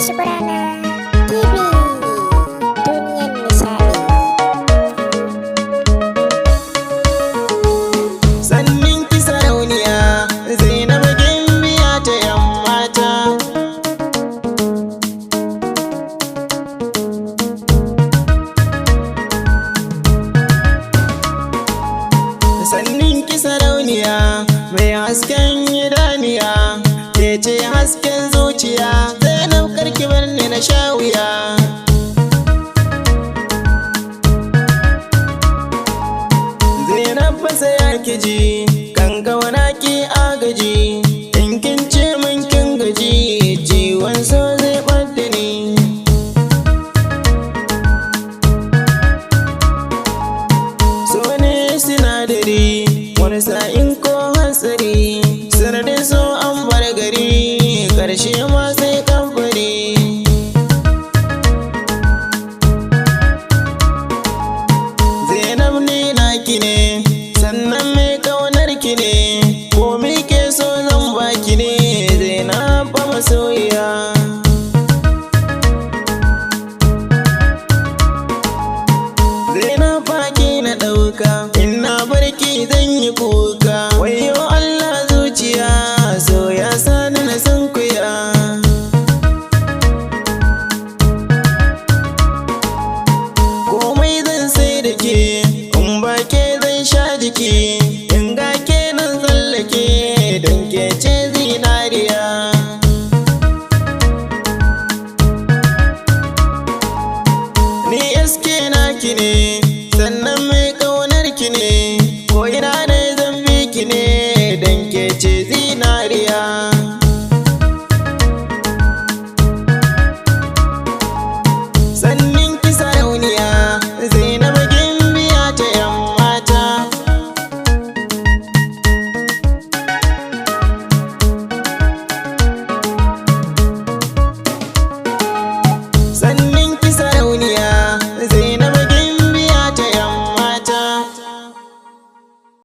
Shibrana TV duniyar nishaɗi. Sannin ki sarauniya Zainabu gimbiya ta 'yan mata. Sannin ki sarauniya mai hasken idaniya, ke ce hasken zuciya. Zainab karki bar ni na sha wuya. Zainab fasa ya ki ji kan kawana ki agaji, in kin ce min kin gaji ciwon so zai ɓadda ni. So ne sinadari wani sa'in ko hatsari, sanadin so an bar gari ƙarshe ma sai kamfani. Zainab ni naki ne sannan mai kaunar ki ne, ko me ke so zan baki ne. Zainab ba masoyiya.